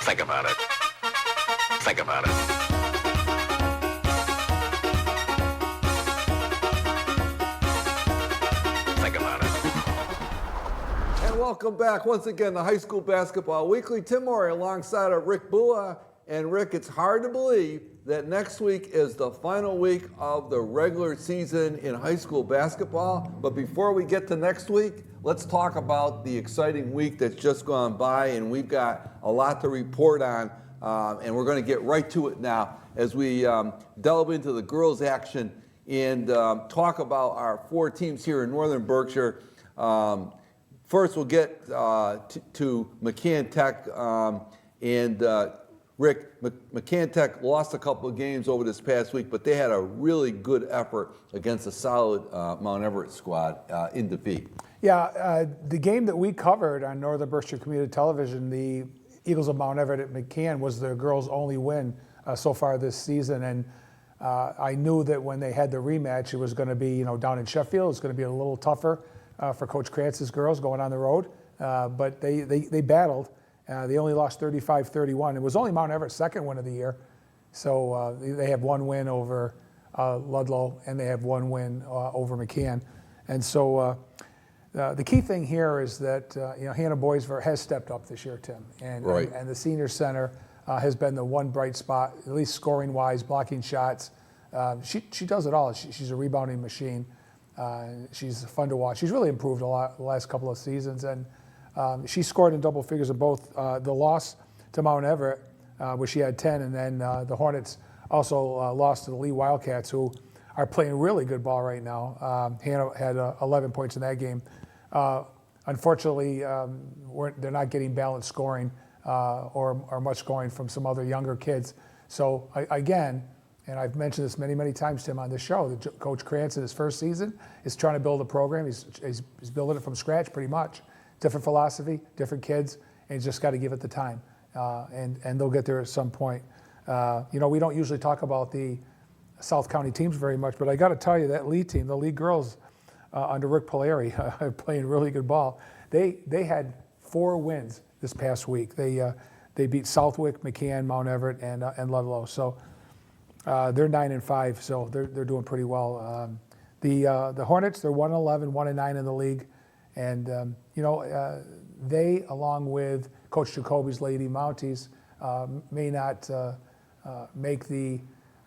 Think about it. Think about it. Think about it. And welcome back once again to High School Basketball Weekly. Tim Murray alongside of Rick Bua. And Rick, it's hard to believe that next week is the final week of the regular season in high school basketball. But before we get to next week, let's talk about the exciting week that's just gone by. And we've got a lot to report on. And we're going to get right to it now as we delve into the girls' action and talk about our four teams here in Northern Berkshire. First, we'll get to McCann Tech. Rick, McCann Tech lost a couple of games over this past week, but they had a really good effort against a solid Mount Everett squad in defeat. Yeah, the game that we covered on Northern Berkshire Community Television, the Eagles of Mount Everett at McCann, was their girls' only win so far this season. And I knew that when they had the rematch, it was going to be, down in Sheffield. It's going to be a little tougher for Coach Krantz's girls going on the road. But they battled. They only lost 35-31. It was only Mount Everett's second win of the year. So they have one win over Ludlow, and they have one win over McCann. And so the key thing here is that Hannah Boisver has stepped up this year, Tim. And the senior center has been the one bright spot, at least scoring-wise, blocking shots. She does it all. She's a rebounding machine. She's fun to watch. She's really improved a lot the last couple of seasons. And she scored in double figures in both the loss to Mount Everett, where she had 10, and then the Hornets also lost to the Lee Wildcats, who are playing really good ball right now. Hannah had 11 points in that game. Unfortunately, they're not getting balanced scoring or much scoring from some other younger kids. So again, and I've mentioned this many, many times, Tim, on this show, that Coach Krantz in his first season is trying to build a program. He's building it from scratch pretty much. Different philosophy, different kids, and he's just got to give it the time. And they'll get there at some point. We don't usually talk about the South County teams very much, but I got to tell you, that Lee team, the Lee girls under Rick Polari, are playing really good ball. They had 4 wins this past week. They beat Southwick, McCann, Mount Everett, and Ludlow. So they're 9-5, so they're doing pretty well. The Hornets, they're 1-11, 1-9 in the league. And, they, along with Coach Jacoby's Lady Mounties, may not make the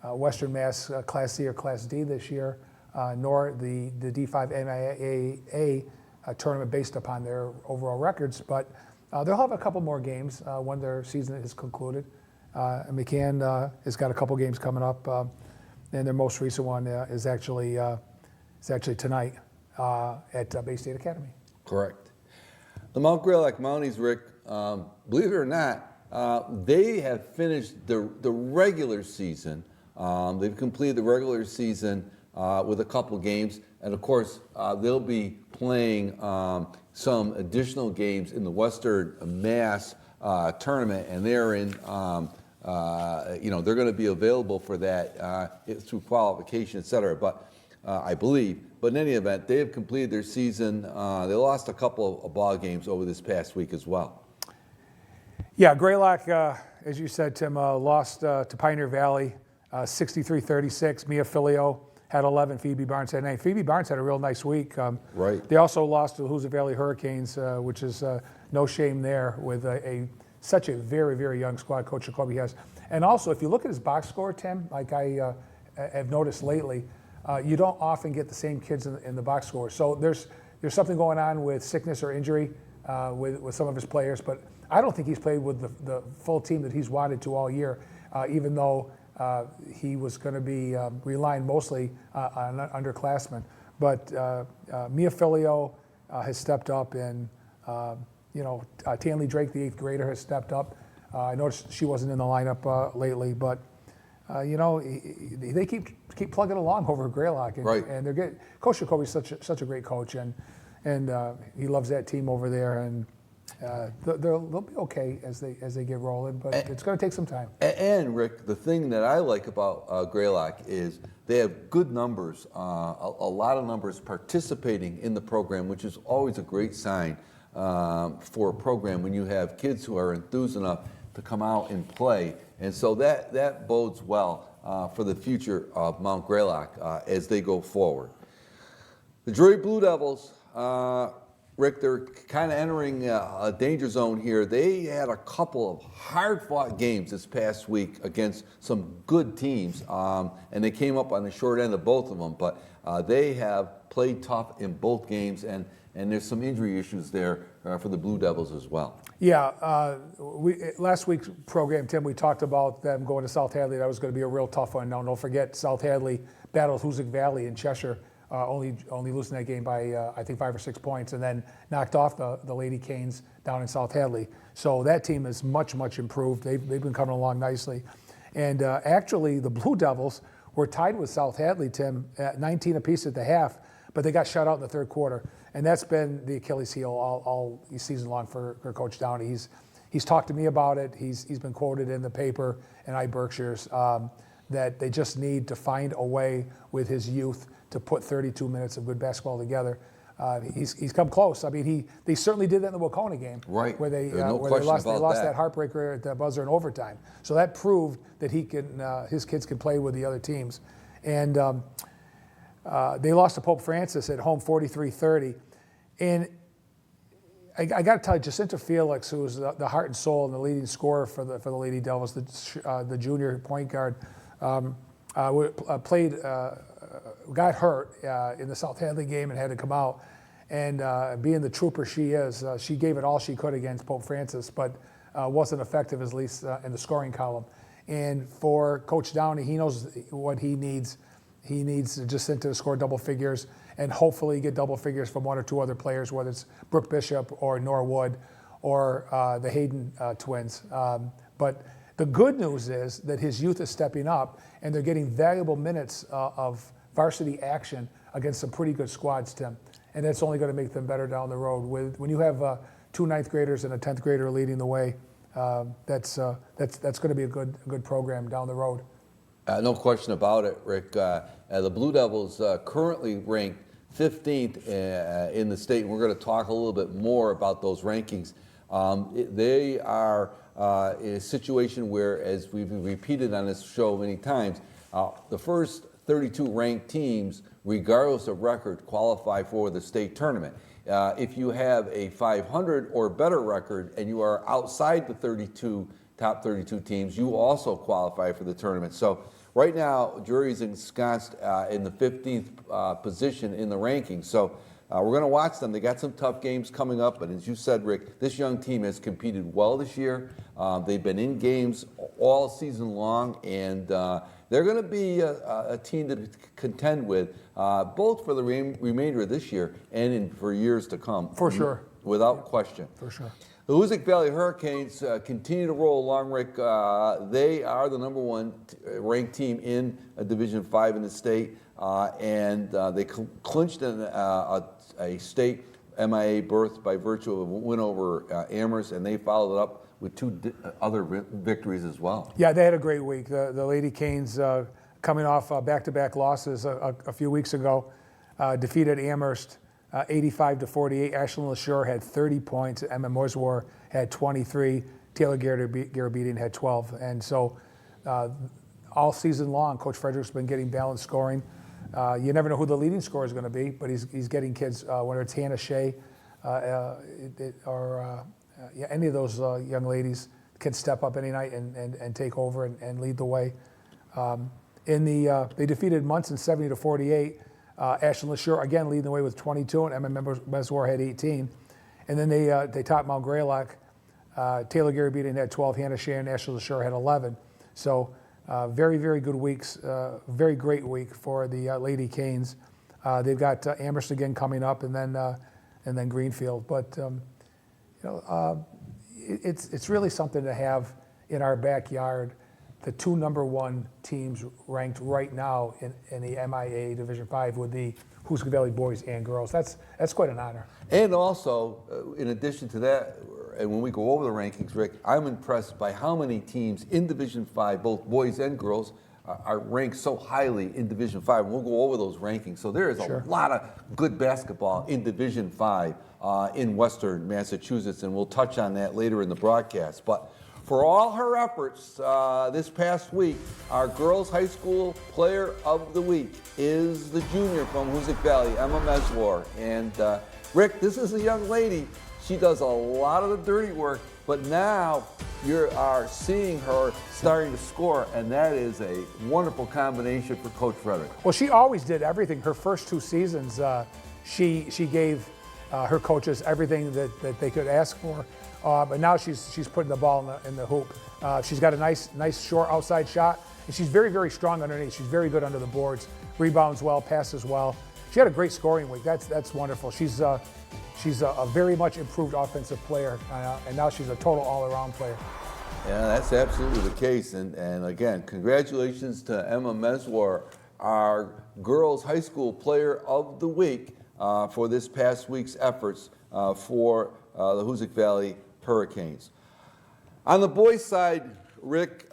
Western Mass Class C or Class D this year, nor the D5 MIAA tournament based upon their overall records. But they'll have a couple more games when their season is concluded. McCann has got a couple games coming up, and their most recent one is actually tonight at Bay State Academy. Correct. The Mount Greylock Mounties, Rick, believe it or not, they have finished the regular season. They've completed the regular season with a couple games, and of course, they'll be playing some additional games in the Western Mass tournament, and they're in. They're going to be available for that through qualification, et cetera. But I believe. But in any event, they have completed their season. They lost a couple of ball games over this past week as well. Yeah, Greylock, as you said, Tim, lost to Pioneer Valley, 63-36. Mia Filio had 11. Phoebe Barnes had 9. Phoebe Barnes had a real nice week. Right. They also lost to the Hoosier Valley Hurricanes, which is no shame there with such a very, very young squad Coach Jacoby has. And also, if you look at his box score, Tim, like I have noticed lately, you don't often get the same kids in the box score. So there's something going on with sickness or injury with some of his players. But I don't think he's played with the full team that he's wanted to all year, even though he was going to be relying mostly on underclassmen. But Mia Filio has stepped up, and Tanley Drake, the 8th grader, has stepped up. I noticed she wasn't in the lineup lately, but they keep plugging along over at Greylock, and they're good. Coach Jacoby's such a great coach, and he loves that team over there, and they'll be okay as they get rolling, but it's going to take some time. And Rick, the thing that I like about Greylock is they have good numbers, a lot of numbers participating in the program, which is always a great sign for a program when you have kids who are enthused enough to come out and play. And so that bodes well for the future of Mount Greylock as they go forward. The Drury Blue Devils, Rick, they're kind of entering a danger zone here. They had a couple of hard-fought games this past week against some good teams, and they came up on the short end of both of them. But they have played tough in both games, and there's some injury issues there for the Blue Devils as well. Yeah, last week's program, Tim, we talked about them going to South Hadley. That was going to be a real tough one. Now, don't forget, South Hadley battled Hoosick Valley in Cheshire, only losing that game by, I think, 5 or 6 points, and then knocked off the Lady Canes down in South Hadley. So that team is much, much improved. They've been coming along nicely. And actually, the Blue Devils were tied with South Hadley, Tim, at 19 apiece at the half, but they got shut out in the third quarter. And that's been the Achilles heel all season long for Coach Downey. He's talked to me about it. He's been quoted in the paper and iBerkshires that they just need to find a way with his youth to put 32 minutes of good basketball together. He's come close. I mean, they certainly did that in the Wacona game, right? Where they no lost that heartbreaker at the buzzer in overtime. So that proved that his kids can play with the other teams, and. They lost to Pope Francis at home 43-30. And I got to tell you, Jacinta Felix, who was the heart and soul and the leading scorer for the Lady Devils, the junior point guard, got hurt in the South Hadley game and had to come out. And being the trooper she is, she gave it all she could against Pope Francis, but wasn't effective, at least in the scoring column. And for Coach Downey, he knows what he needs. He needs Jacinta to score double figures and hopefully get double figures from one or two other players, whether it's Brooke Bishop or Nora Wood or the Hayden twins. But the good news is that his youth is stepping up and they're getting valuable minutes of varsity action against some pretty good squads, Tim. And that's only going to make them better down the road. When you have 2 ninth graders and a 10th grader leading the way, that's going to be a good program down the road. No question about it, Rick. The Blue Devils currently ranked 15th in the state, and we're going to talk a little bit more about those rankings. They are in a situation where, as we've repeated on this show many times, the first 32 ranked teams, regardless of record, qualify for the state tournament. If you have a 500 or better record and you are outside the top 32 teams, you also qualify for the tournament. So right now, Drury's ensconced in the 15th position in the rankings. So we're going to watch them. They got some tough games coming up, but as you said, Rick, this young team has competed well this year. They've been in games all season long, and they're going to be a team to contend with, both for the remainder of this year and for years to come. For sure. Without question. For sure. The Hoosick Valley Hurricanes continue to roll along, Rick. They are the number 1 ranked team in Division 5 in the state, and they clinched a state MIA berth by virtue of a win over Amherst, and they followed it up with 2 other victories as well. Yeah, they had a great week. The Lady Canes, coming off back-to-back losses a few weeks ago, defeated Amherst 85-48. Ashland LaSure had 30 points. Emma Morswar had 23. Taylor Garabedian had 12. And so all season long, Coach Frederick's been getting balanced scoring. You never know who the leading scorer is going to be, but he's getting kids, whether it's Hannah Shea or any of those young ladies can step up any night and take over and lead the way. They defeated Munson 70-48. Ashland LaSure again leading the way with 22, and Emma Meswar had 18. And then they topped Mount Greylock. Taylor Garabedian had 12, Hannah Shea and Ashland LaSure had 11. So very, very good weeks, very great week for the Lady Canes. They've got Amherst again coming up, and then Greenfield. But it's really something to have in our backyard. The 2 number 1 teams ranked right now in the MIA Division 5 with the Hoosick Valley boys and girls. That's quite an honor. And also, in addition to that, and when we go over the rankings, Rick, I'm impressed by how many teams in Division 5, both boys and girls, are ranked so highly in Division 5. And we'll go over those rankings. So there is a lot of good basketball in Division 5 in Western Massachusetts, and we'll touch on that later in the broadcast. But For all her efforts this past week, our girls' high school player of the week is the junior from Hoosick Valley, Emma Meswar. And Rick, this is a young lady. She does a lot of the dirty work, but now you are seeing her starting to score, and that is a wonderful combination for Coach Frederick. Well, she always did everything. Her first 2 seasons, she gave her coaches everything that they could ask for. But now she's putting the ball in the hoop. She's got a nice short outside shot, and she's very, very strong underneath. She's very good under the boards, rebounds well, passes well. She had a great scoring week. That's wonderful. She's a very much improved offensive player, and now she's a total all-around player. Yeah, that's absolutely the case. And again, congratulations to Emma Meswar, our girls' high school player of the week for this past week's efforts for the Hoosick Valley Hurricanes. On the boys' side, Rick,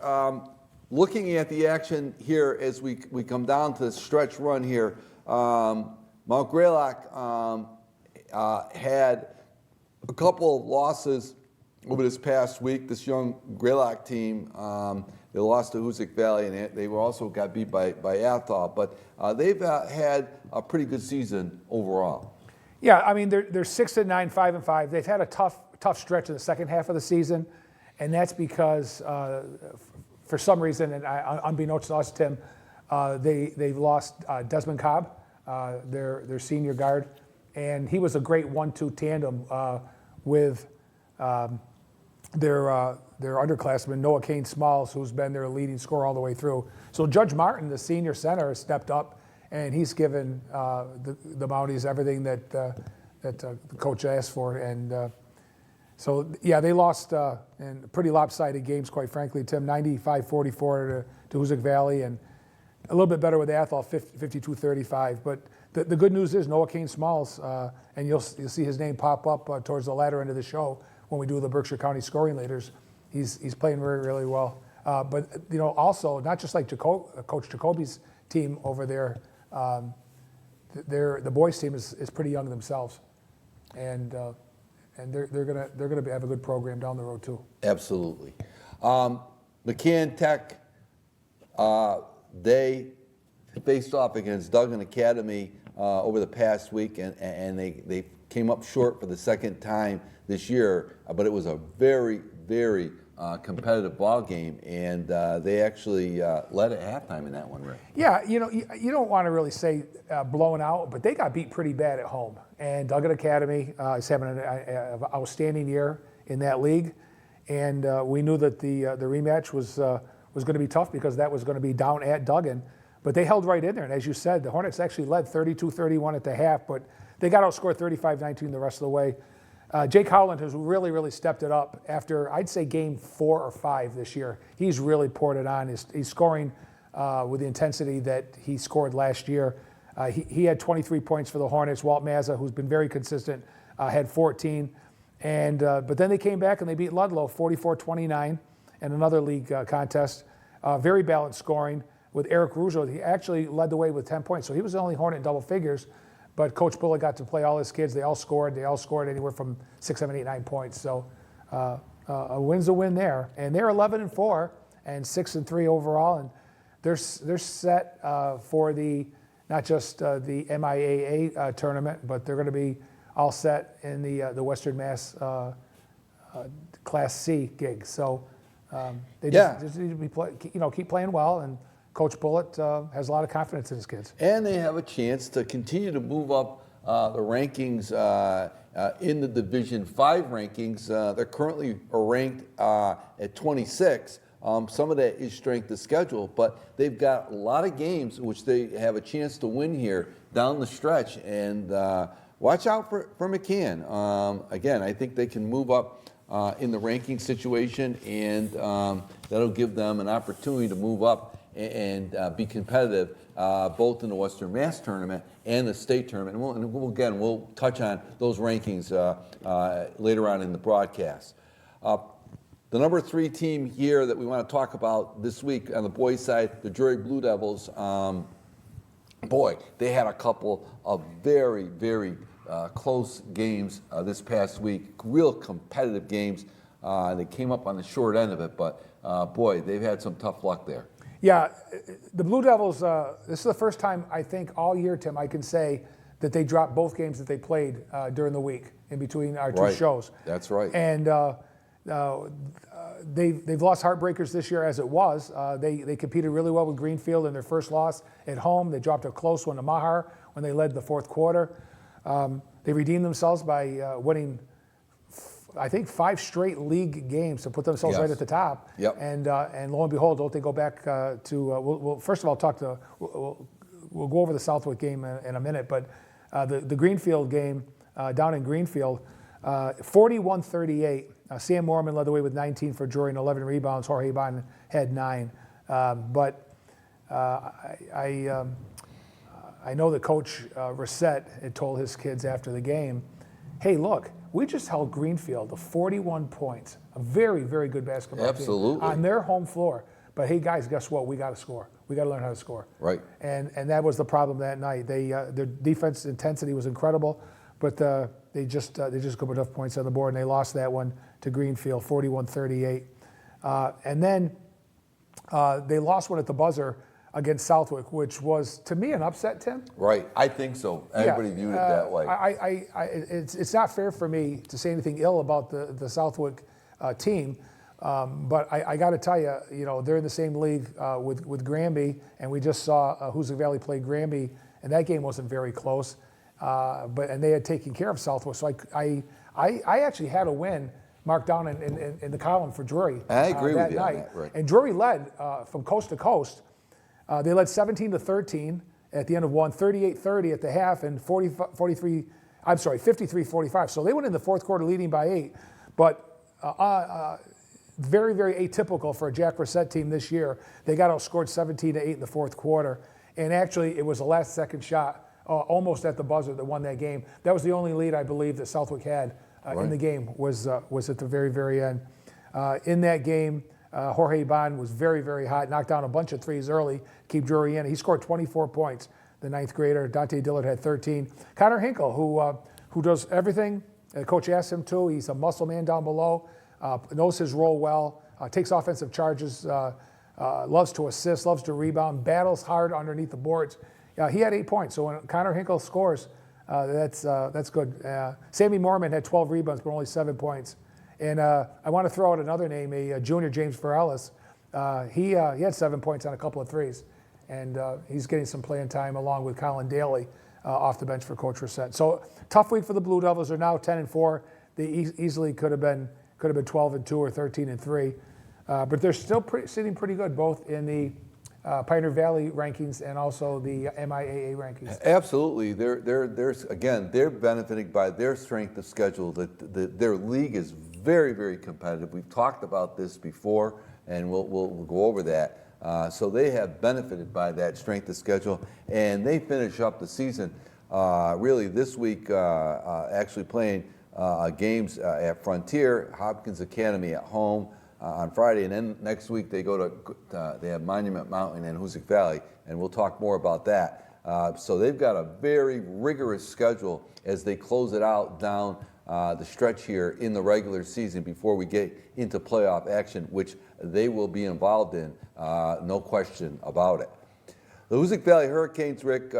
looking at the action here as we come down to the stretch run here, Mount Greylock had a couple of losses over this past week. This young Greylock team, they lost to Hoosick Valley, and they also got beat by Athol. But they've had a pretty good season overall. Yeah, I mean they're 6-9, 5-5. They've had a tough stretch in the second half of the season, and that's because for some reason, and unbeknownst to us, Tim, they've lost Desmond Cobb, their senior guard, and he was a great 1-2 tandem with their underclassman Noah Kane Smalls, who's been their leading scorer all the way through. So Judge Martin, the senior center, has stepped up, and he's given the Mounties everything that the coach asked for. And so, yeah, they lost in pretty lopsided games, quite frankly, Tim, 95-44 to Hoosick Valley, and a little bit better with Athol, 52-35. But the good news is Noah Kane Smalls, and you'll see his name pop up towards the latter end of the show when we do the Berkshire County scoring leaders. He's playing very, really well. But, also, not just like Coach Jacoby's team over there, the boys' team is pretty young themselves, and they're gonna have a good program down the road too. Absolutely. McCann Tech, they faced off against Duggan Academy over the past week, and they came up short for the second time this year. But it was a very, very competitive ball game, and they actually led at halftime in that one, Rick. Yeah, you don't want to really say blown out, but they got beat pretty bad at home. And Duggan Academy is having an outstanding year in that league, and we knew that the rematch was going to be tough because that was going to be down at Duggan. But they held right in there, and as you said, the Hornets actually led 32-31 at the half, but they got outscored 35-19 the rest of the way. Jake Howland has really, really stepped it up after, I'd say, game 4 or 5 this year. He's really poured it on. He's scoring with the intensity that he scored last year. He had 23 points for the Hornets. Walt Mazza, who's been very consistent, had 14. But then they came back and they beat Ludlow 44-29 in another league contest. Very balanced scoring with Eric Rougeau. He actually led the way with 10 points. So he was the only Hornet in double figures. But Coach Bullock got to play all his kids. They all scored. They all scored anywhere from 6, 7, 8, 9 points. So a win's a win there. And they're 11-4 and 6-3 overall. And they're set for not just the MIAA tournament, but they're going to be all set in the Western Mass Class C gig. So they just need to keep playing well. And Coach Bullitt has a lot of confidence in his kids. And they have a chance to continue to move up the rankings in the Division 5 rankings. They're currently ranked at 26. Some of that is strength of schedule, but they've got a lot of games which they have a chance to win here down the stretch. And watch out for McCann. Again, I think they can move up in the ranking situation, and that'll give them an opportunity to move up and be competitive both in the Western Mass tournament and the state tournament. And we'll touch on those rankings later on in the broadcast. The number 3 team here that we want to talk about this week on the boys' side, the Drury Blue Devils. Boy, they had a couple of very, very close games this past week, real competitive games. They came up on the short end of it, but boy, they've had some tough luck there. Yeah, the Blue Devils, this is the first time I think all year, Tim, I can say that they dropped both games that they played during the week in between our two shows. That's right. And they've lost heartbreakers this year as it was. They competed really well with Greenfield in their first loss at home. They dropped a close one to Mahar when they led the fourth quarter. They redeemed themselves by winning, I think, 5 straight league games to put themselves right at the top. Yep. And lo and behold, don't they go back to? We'll first of all we'll go over the Southwick game in a minute, but the Greenfield game down in Greenfield, 41-38. Sam Mormon led the way with 19 for Drury and 11 rebounds. Jorge Bond had 9. But I know that Coach Reset had told his kids after the game, hey, look, we just held Greenfield to 41 points. A very, very good basketball team on their home floor. But hey, guys, guess what? We got to score. We got to learn how to score. Right. And that was the problem that night. Their defense intensity was incredible, but they just couldn't put enough points on the board, and they lost that one to Greenfield, 41-38. And then they lost one at the buzzer against Southwick, which was, to me, an upset, Tim. Right, I think so. Everybody viewed it that way. It's not fair for me to say anything ill about the Southwick team, but I got to tell you, they're in the same league with Granby, and we just saw Hoosick Valley play Granby, and that game wasn't very close. And they had taken care of Southwick, so I actually had a win marked down in the column for Drury. I agree with you night. on that, right. And Drury led from coast to coast. They led 17-13 at the end of one, 38-30 at the half, and 53-45. So they went in the fourth quarter leading by 8. But very, very atypical for a Jack Brissett team this year. They got outscored 17-8 in the fourth quarter. And actually, it was the last second shot, almost at the buzzer, that won that game. That was the only lead, I believe, that Southwick had in the game, was at the very, very end. In that game, Jorge Bond was very, very hot, knocked down a bunch of threes early, keep Drury in. He scored 24 points, the ninth grader. Dante Dillard had 13. Connor Hinkle, who does everything Coach asked him to. He's a muscle man down below, knows his role well, takes offensive charges, loves to assist, loves to rebound, battles hard underneath the boards. He had 8 points, so when Connor Hinkle scores, that's good. Sammy Mormon had 12 rebounds, but only 7 points. And I want to throw out another name, a junior, James Ferrellis. He had 7 points on a couple of threes, and he's getting some playing time along with Colin Daly off the bench for Coach Reset. So tough week for the Blue Devils. They're now 10-4. They easily could have been 12-2 or 13-3, but they're still sitting pretty good, both in the Pioneer Valley rankings and also the MIAA rankings. Absolutely, they're benefiting by their strength of schedule. Their league is very, very competitive. We've talked about this before, and we'll go over that. So they have benefited by that strength of schedule, and they finish up the season really this week, actually playing games at Frontier, Hopkins Academy at home on Friday, and then next week they go to they have Monument Mountain and Hoosick Valley, and we'll talk more about that. So they've got a very rigorous schedule as they close it out down the stretch here in the regular season before we get into playoff action, which they will be involved in, no question about it. The Hoosick Valley Hurricanes, Rick,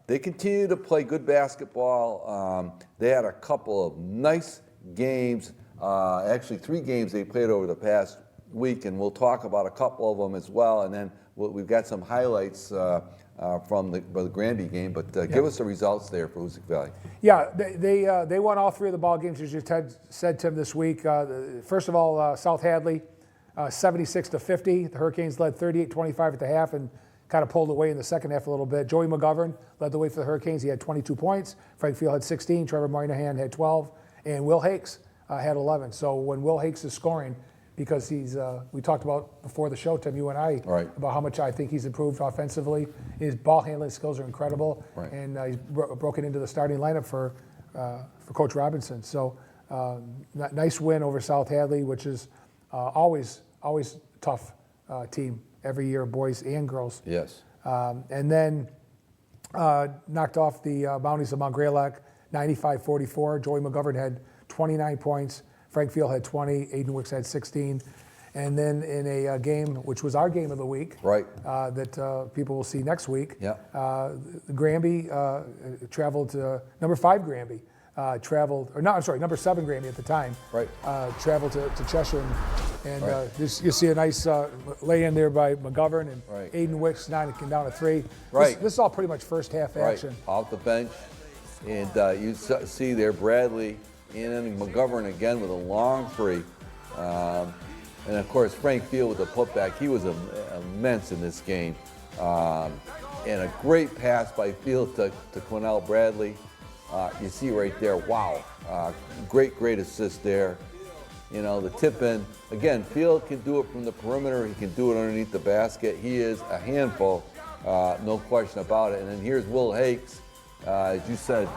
they continue to play good basketball. They had a couple of nice games, actually 3 games they played over the past week, and we'll talk about a couple of them as well, and then we've got some highlights from the Granby game, but give us the results there for Hoosick Valley. Yeah, they won all 3 of the ball games, as you said, Tim, this week. First of all, South Hadley, 76-50. The Hurricanes led 38-25 at the half and kind of pulled away in the second half a little bit. Joey McGovern led the way for the Hurricanes. He had 22 points. Frank Field had 16. Trevor Moynihan had 12. And Will Hakes had 11. So when Will Hakes is scoring, because he's, we talked about before the show, Tim, you and I, about how much I think he's improved offensively. His ball handling skills are incredible, and he's broken into the starting lineup for Coach Robinson. So nice win over South Hadley, which is always tough team every year, boys and girls. Yes. And then knocked off the Mounties of Mount Greylock, 95-44. Joey McGovern had 29 points. Frank Field had 20, Aiden Wicks had 16. And then in a game, which was our game of the week, Right. that people will see next week, Yeah. Granby traveled to number 5 Granby. Number 7 Granby at the time. Right. Traveled to Cheshire, and Right. you see a nice lay in there by McGovern and Right. Aiden Wicks knocking down a 3. Right. This is all pretty much first half Right, action. off the bench. And you see there Bradley and then McGovern again with a long 3. And of course, Frank Field with the putback. He was immense in this game. And a great pass by Field to Quinnell Bradley. You see right there, wow, great assist there. You know, the tip in. Again, Field can do it from the perimeter. He can do it underneath the basket. He is a handful, no question about it. And then here's Will Hakes, as you said,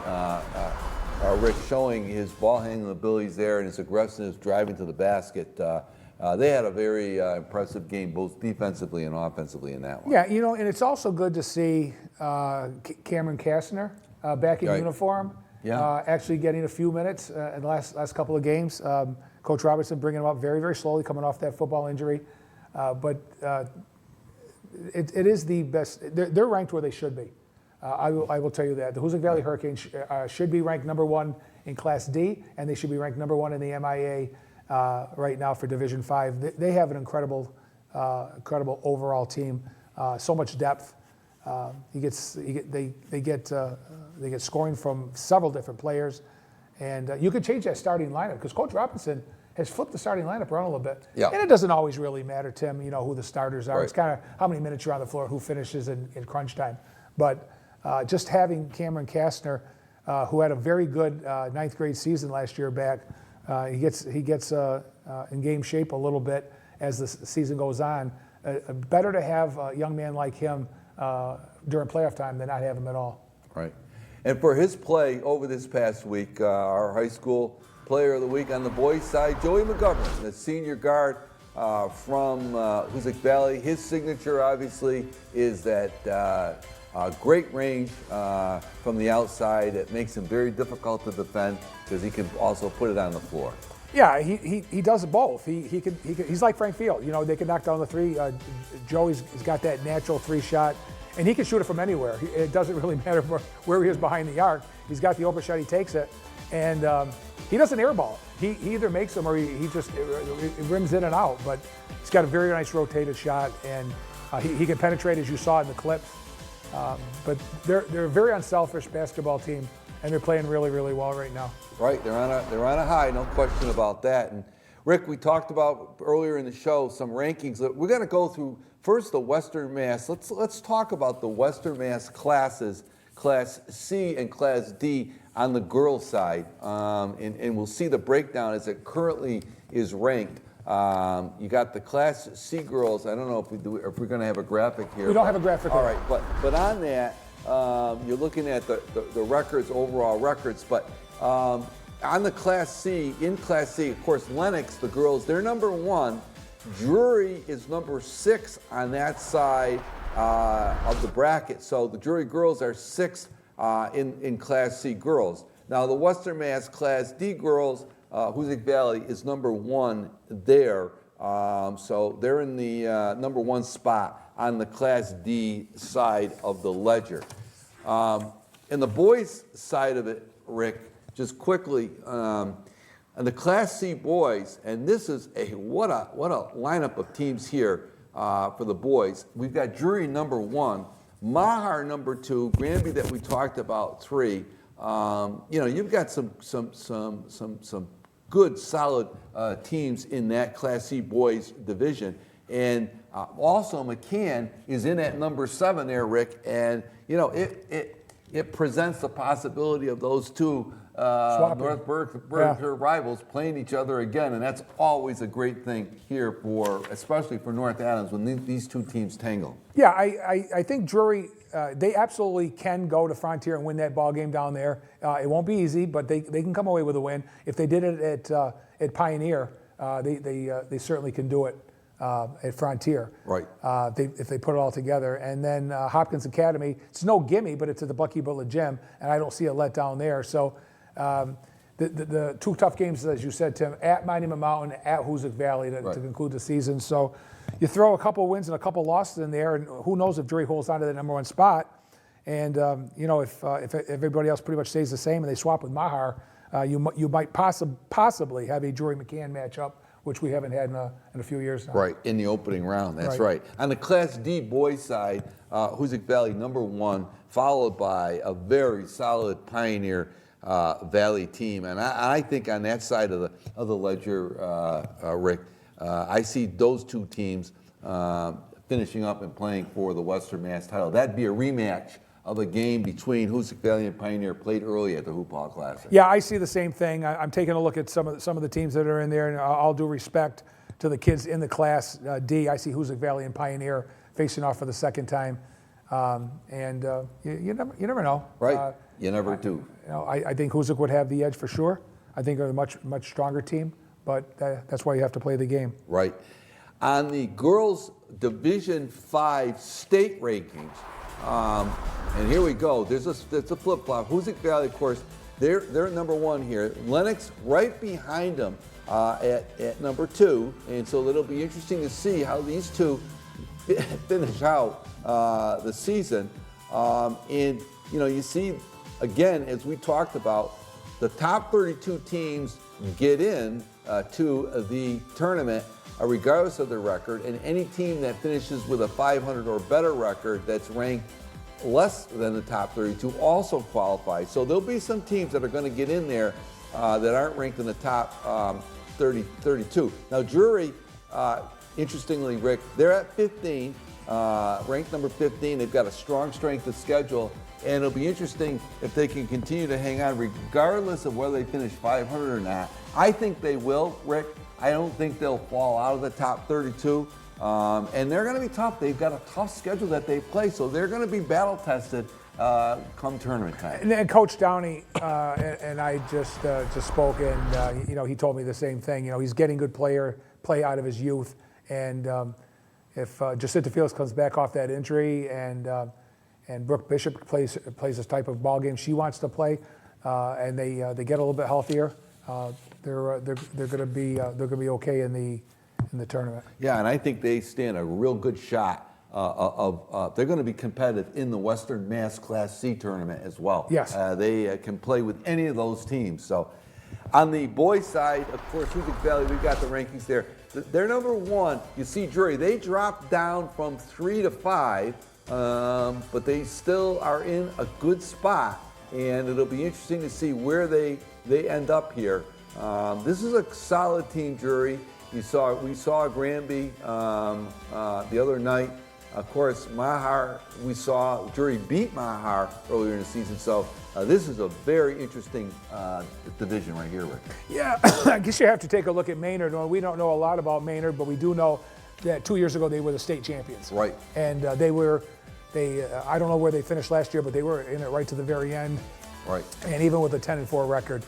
Rick, showing his ball handling abilities there and his aggressiveness driving to the basket. They had a very impressive game, both defensively and offensively in that one. Yeah, you know, and it's also good to see Cameron Kastner back in Right. uniform. Yeah. Actually getting a few minutes in the last couple of games. Coach Robertson bringing him up very, very slowly, coming off that football injury. But it is the best. They're ranked where they should be. I will tell you that. The Hoosick Valley Hurricanes should be ranked number 1 in Class D, and they should be ranked number 1 in the MIA right now for Division 5. They have an incredible overall team. So much depth. They get scoring from several different players, and you could change that starting lineup because Coach Robinson has flipped the starting lineup around a little bit. Yeah. And it doesn't always really matter, Tim, you know, who the starters are. Right. It's kind of how many minutes you're on the floor, who finishes in crunch time. But just having Cameron Kastner, who had a very good 9th grade season last year back, he gets in game shape a little bit as the season goes on. Better to have a young man like him during playoff time than not have him at all. Right. And for his play over this past week, our high school player of the week on the boys' side, Joey McGovern, the senior guard from Hoosick Valley. His signature, obviously, is that great range from the outside. It makes him very difficult to defend because he can also put it on the floor. Yeah, he does both. He's like Frank Field. You know, they can knock down the 3. Joey's got that natural 3 shot, and he can shoot it from anywhere. It doesn't really matter where he is behind the arc. He's got the open shot. He takes it, and he doesn't airball it. He either makes them or he just it rims in and out. But he's got a very nice rotated shot, and he can penetrate, as you saw in the clips. But they're a very unselfish basketball team, and they're playing really, really well right now. Right, they're on a high, no question about that. And Rick, we talked about earlier in the show some rankings. We're going to go through first the Western Mass. Let's talk about the Western Mass classes, Class C and Class D on the girls' side, and we'll see the breakdown as it currently is ranked. You got the Class C girls. I don't know if we're going to have a graphic here. We don't have a graphic. All right, but on that, you're looking at the records, overall records, but. On the Class C, in Class C, of course, Lennox, the girls, they're number 1. Drury is number 6 on that side of the bracket. So the Drury girls are 6th in Class C girls. Now the Western Mass Class D girls, Hoosick Valley is number 1 there. So they're in the number 1 spot on the Class D side of the ledger. In the boys' side of it, Rick, just quickly, and the Class C boys, and this is what a lineup of teams here for the boys. We've got Drury number 1, Mahar number 2, Granby that we talked about 3. You know, you've got some good solid teams in that Class C boys division, and also McCann is in at number 7 there, Rick, and you know it presents the possibility of those two North Berkshire rivals playing each other again, and that's always a great thing here especially for North Adams when these two teams tangle. Yeah, I think Drury, they absolutely can go to Frontier and win that ball game down there. It won't be easy, but they can come away with a win. If they did it at Pioneer, they certainly can do it at Frontier. Right. If they put it all together. And then Hopkins Academy, it's no gimme, but it's at the Bucky Butler Gym, and I don't see a letdown there. So the two tough games, as you said, Tim, at Monument Mountain, at Hoosick Valley to conclude the season. So you throw a couple wins and a couple losses in there, and who knows if Drury holds on to the #1 spot. And if everybody else pretty much stays the same and they swap with Mahar, you might possibly have a Drury McCann matchup, which we haven't had in a few years now. Right, in the opening round, that's right. On the Class D boys side, Hoosick Valley #1, followed by a very solid Pioneer Valley team. And I think on that side of the ledger, Rick, I see those two teams finishing up and playing for the Western Mass title. That'd be a rematch of a game between Hoosick Valley and Pioneer played early at the Hoop Hall Classic. Yeah, I see the same thing. I'm taking a look at some of the teams that are in there, and all due respect to the kids in the Class D, I see Hoosick Valley and Pioneer facing off for the second time, and you never know. Right, you never do. I think Hoosick would have the edge for sure. I think they're a much stronger team, but that's why you have to play the game. Right. On the girls' Division 5 state rankings, and here we go. There's a flip-flop. Hoosick Valley, of course, they're #1 here. Lennox right behind them at #2, and so it'll be interesting to see how these two finish out the season. And you see, again, as we talked about, the top 32 teams get in to the tournament regardless of their record, and any team that finishes with a 500 or better record that's ranked less than the top 32 also qualifies. So there'll be some teams that are going to get in there that aren't ranked in the top 32. Now Drury, interestingly, Rick, they're at 15, ranked number 15. They've got a strong strength of schedule, and it'll be interesting if they can continue to hang on regardless of whether they finish 500 or not. I think they will, Rick. I don't think they'll fall out of the top 32. And they're going to be tough. They've got a tough schedule that they play, so they're going to be battle tested come tournament time. And Coach Downey and I just spoke, and he told me the same thing. He's getting good play out of his youth, and if Jacinta Fields comes back off that injury, and Brooke Bishop plays this type of ball game she wants to play, and they get a little bit healthier, they're going to be okay in the tournament. Yeah, and I think they stand a real good shot they're going to be competitive in the Western Mass Class C tournament as well. Yes. They can play with any of those teams. So on the boys side, of course, Hoosick Valley, we've got the rankings there. They're #1. You see Drury, they dropped down from 3 to 5, but they still are in a good spot, and it'll be interesting to see where they end up here. This is a solid team, Drury. We saw Granby the other night. Of course, Mahar, we saw Drury beat Mahar earlier in the season. So this is a very interesting division right here, Rick. Yeah, I guess you have to take a look at Maynard. We don't know a lot about Maynard, but we do know that 2 years ago they were the state champions. Right. And I don't know where they finished last year, but they were in it right to the very end. Right. And even with a 10-4 record,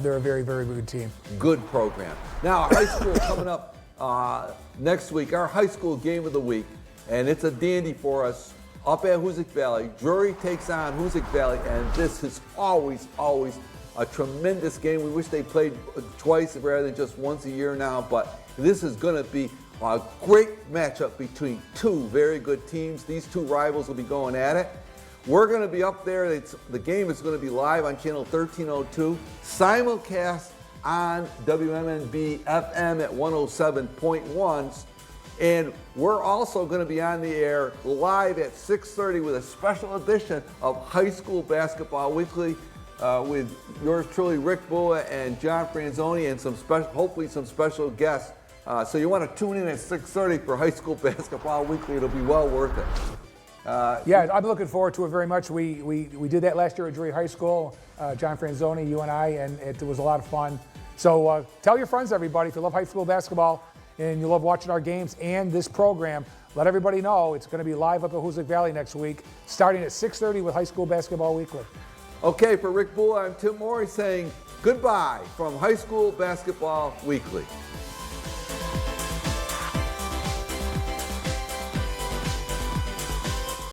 they're a very, very good team. Good program. Now, high school coming up next week, our high school game of the week, and it's a dandy for us up at Hoosick Valley. Drury takes on Hoosick Valley, and this is always a tremendous game. We wish they played twice rather than just once a year now, but this is going to be a great matchup between two very good teams. These two rivals will be going at it. We're going to be up there. The game is going to be live on channel 1302, simulcast on WMNB FM at 107.1. And we're also going to be on the air live at 6:30 with a special edition of High School Basketball Weekly with yours truly, Rick Bua and John Franzoni, and hopefully some special guests. So you want to tune in at 6:30 for High School Basketball Weekly. It'll be well worth it. Yeah, I'm looking forward to it very much. We did that last year at Drury High School, John Franzoni, you and I, and it was a lot of fun. So tell your friends, everybody, if you love high school basketball and you love watching our games and this program, let everybody know it's going to be live up at Hoosick Valley next week, starting at 6:30 with High School Basketball Weekly. Okay, for Rick Bull, I'm Tim Morey saying goodbye from High School Basketball Weekly.